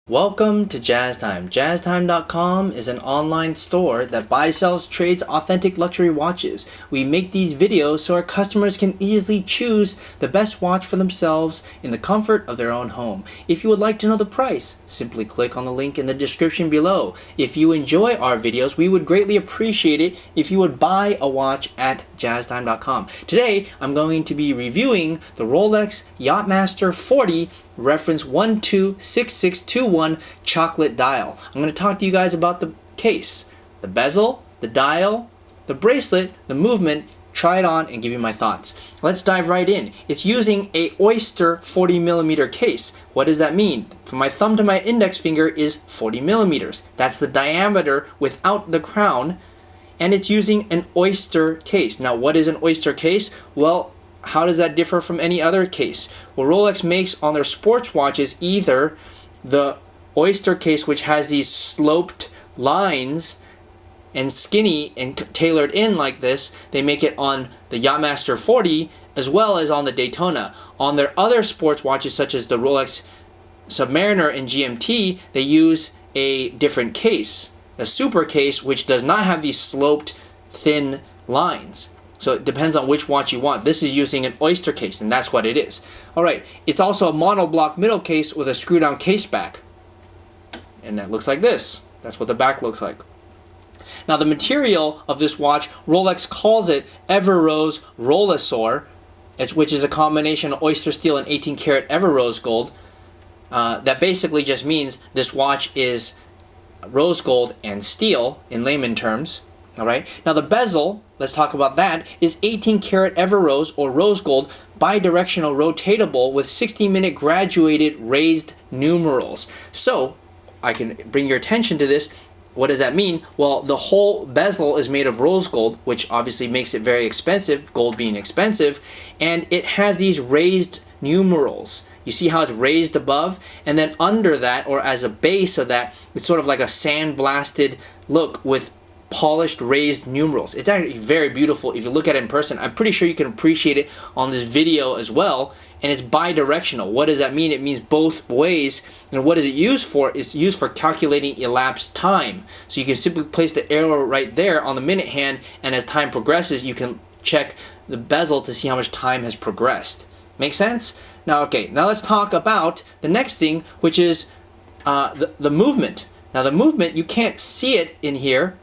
Welcome to Jazz Time. JazzTime.com is an online store that buys, sells, trades authentic luxury watches. We make these videos so our customers can easily choose the best watch for themselves in the comfort of their own home. If you would like to know the price, simply click on the link in the description below. If you enjoy our videos, we would greatly appreciate it if you would buy a watch at JazzTime.com. Today, I'm going to be reviewing the Rolex Yacht-Master 40 reference 126621 chocolate dial. I'm going to talk to you guys about the case, the bezel, the dial, the bracelet, the movement, try it on and give you my thoughts. Let's dive right in. It's using a Oyster 40 millimeter case. What does that mean? From my thumb to my index finger is 40 millimeters. That's the diameter without the crown, and it's using an Oyster case. Now, what is an Oyster case? Well, how does that differ from any other case? Well, Rolex makes on their sports watches either the Oyster case, which has these sloped lines and skinny and tailored in like this. They make it on the Yacht-Master 40 as well as on the Daytona. On their other sports watches, such as the Rolex Submariner and GMT, they use a different case, a super case, which does not have these sloped, thin lines. So it depends on which watch you want. This is using an Oyster case, and that's what it is. Alright, it's also a monoblock middle case with a screw-down case back. And that looks like this. That's what the back looks like. Now, the material of this watch, Rolex calls it Ever-Rose Rollesor, which is a combination of oyster steel and 18 karat Ever-Rose gold. That basically just means this watch is rose gold and steel in layman terms. Alright, now the bezel, let's talk about that, is 18 karat Ever-Rose or rose gold bidirectional rotatable with 60-minute graduated raised numerals. So, I can bring your attention to this. What does that mean? Well, the whole bezel is made of rose gold, which obviously makes it very expensive, gold being expensive, and it has these raised numerals. You see how it's raised above? And then under that, or as a base of that, it's sort of like a sandblasted look with polished raised numerals. It's actually very beautiful if you look at it in person. I'm pretty sure you can appreciate it on this video as well. And it's bidirectional. What does that mean? It means both ways. And what is it used for? It's used for calculating elapsed time. So you can simply place the arrow right there on the minute hand, and as time progresses, you can check the bezel to see how much time has progressed. Make sense? Now, okay, now let's talk about the next thing, which is the movement. Now, the movement, you can't see it in here,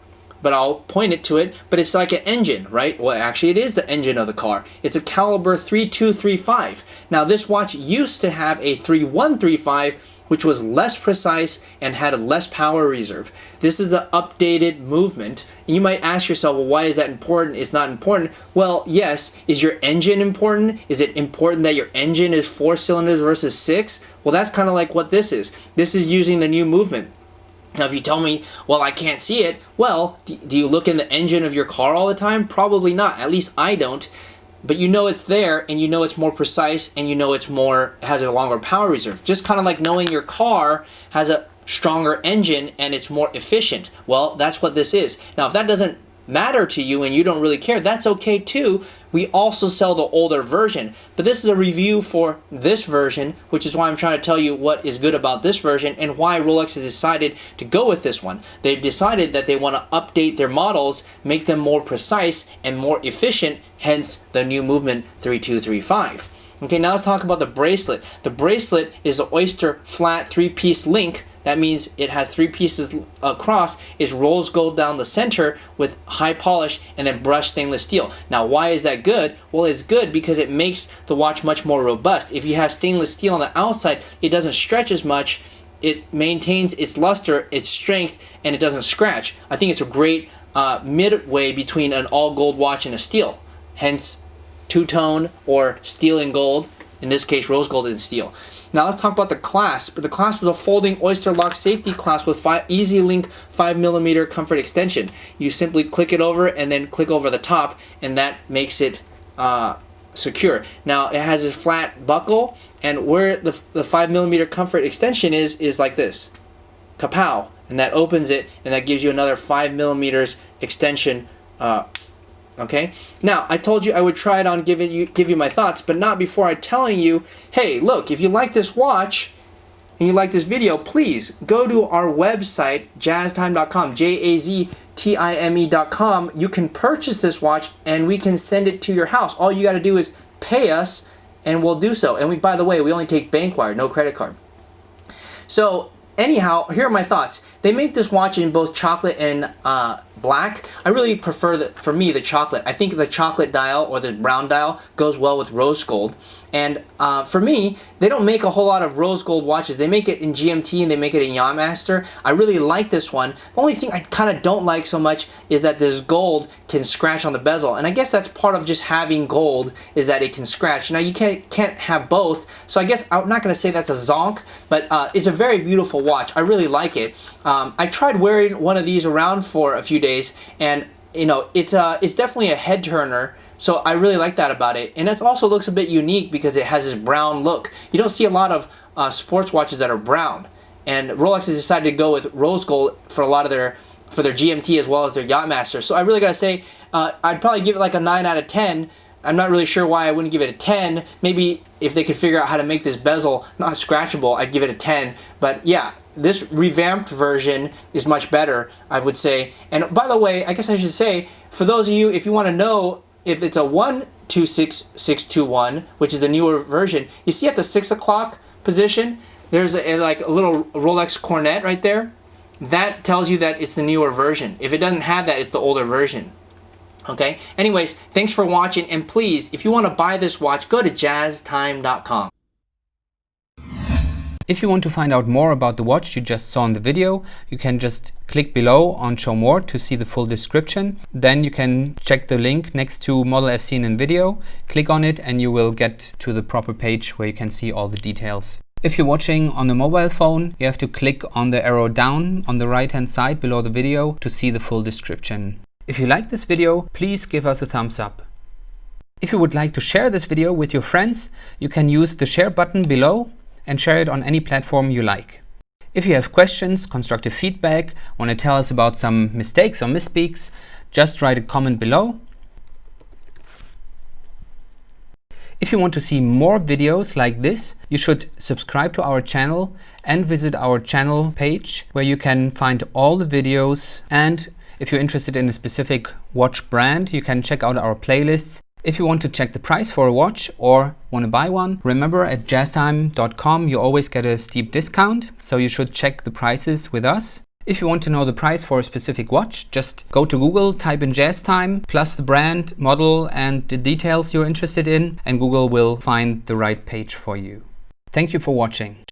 but I'll point it to it, but it's like an engine, right? Well, actually, it is the engine of the car. It's a caliber 3235. Now, this watch used to have a 3135, which was less precise and had a less power reserve. This is the updated movement. And you might ask yourself, well, why is that important? It's not important. Well, yes. Is your engine important? Is it important that your engine is 4 cylinders versus 6? Well, that's kind of like what this is. This is using the new movement. Now, if you tell me, well, I can't see it, well, do you look in the engine of your car all the time? Probably not. At least I don't. But you know it's there, and you know it's more precise, and you know it's has a longer power reserve. Just kind of like knowing your car has a stronger engine and it's more efficient. Well, that's what this is. Now, if that doesn't matter to you and you don't really care, that's okay too. We also sell the older version, but this is a review for this version, which is why I'm trying to tell you what is good about this version and why Rolex has decided to go with this one. They've decided that they want to update their models, make them more precise and more efficient, hence the new movement 3235. Okay, now let's talk about the bracelet. The bracelet is an Oyster flat 3-piece link. That means it has 3 pieces across. It's rose gold down the center with high polish and then brushed stainless steel. Now, why is that good? Well, it's good because it makes the watch much more robust. If you have stainless steel on the outside, it doesn't stretch as much. It maintains its luster, its strength, and it doesn't scratch. I think it's a great midway between an all gold watch and a steel. Hence, two-tone or steel and gold. In this case, rose gold and steel. Now let's talk about the clasp. The clasp is a folding Oyster lock safety clasp with easy link 5mm comfort extension. You simply click it over and then click over the top, and that makes it secure. Now it has a flat buckle, and where the 5mm comfort extension is like this. Kapow! And that opens it, and that gives you another 5mm extension. Okay, now I told you I would try it on, give you my thoughts, but not before I telling you, hey, look, if you like this watch and you like this video, please go to our website, jazztime.com, JAZTIME.com. You can purchase this watch and we can send it to your house. All you got to do is pay us and we'll do so. And by the way, we only take bank wire, no credit card. So anyhow, here are my thoughts. They make this watch in both chocolate and black. I really prefer, for me, the chocolate. I think the chocolate dial or the brown dial goes well with rose gold. And for me, they don't make a whole lot of rose gold watches. They make it in GMT and they make it in Yacht-Master. I really like this one. The only thing I kind of don't like so much is that this gold can scratch on the bezel. And I guess that's part of just having gold, is that it can scratch. Now you can't have both. So I guess I'm not going to say that's a zonk, but it's a very beautiful watch. I really like it. I tried wearing one of these around for a few days, and you know, it's definitely a head turner. So I really like that about it. And it also looks a bit unique because it has this brown look. You don't see a lot of sports watches that are brown. And Rolex has decided to go with rose gold for a lot of their GMT as well as their Yacht-Master. So I really gotta say, I'd probably give it like a 9 out of 10. I'm not really sure why I wouldn't give it a 10. Maybe if they could figure out how to make this bezel not scratchable, I'd give it a 10. But yeah, this revamped version is much better, I would say. And by the way, I guess I should say, for those of you, if you want to know if it's a 126621, which is the newer version, you see at the 6 o'clock position, there's like a little Rolex cornet right there. That tells you that it's the newer version. If it doesn't have that, it's the older version. Okay? Anyways, thanks for watching, and please, if you want to buy this watch, go to jazztime.com. If you want to find out more about the watch you just saw in the video, you can just click below on Show More to see the full description. Then you can check the link next to model as seen in video, click on it, and you will get to the proper page where you can see all the details. If you're watching on a mobile phone, you have to click on the arrow down on the right hand side below the video to see the full description. If you like this video, please give us a thumbs up. If you would like to share this video with your friends, you can use the share button below and share it on any platform you like. If you have questions, constructive feedback, want to tell us about some mistakes or misspeaks, just write a comment below. If you want to see more videos like this, you should subscribe to our channel and visit our channel page where you can find all the videos. And if you're interested in a specific watch brand, you can check out our playlists. If you want to check the price for a watch or want to buy one, remember at jazztime.com you always get a steep discount, so you should check the prices with us. If you want to know the price for a specific watch, just go to Google, type in JazzTime, plus the brand, model and the details you're interested in, and Google will find the right page for you. Thank you for watching.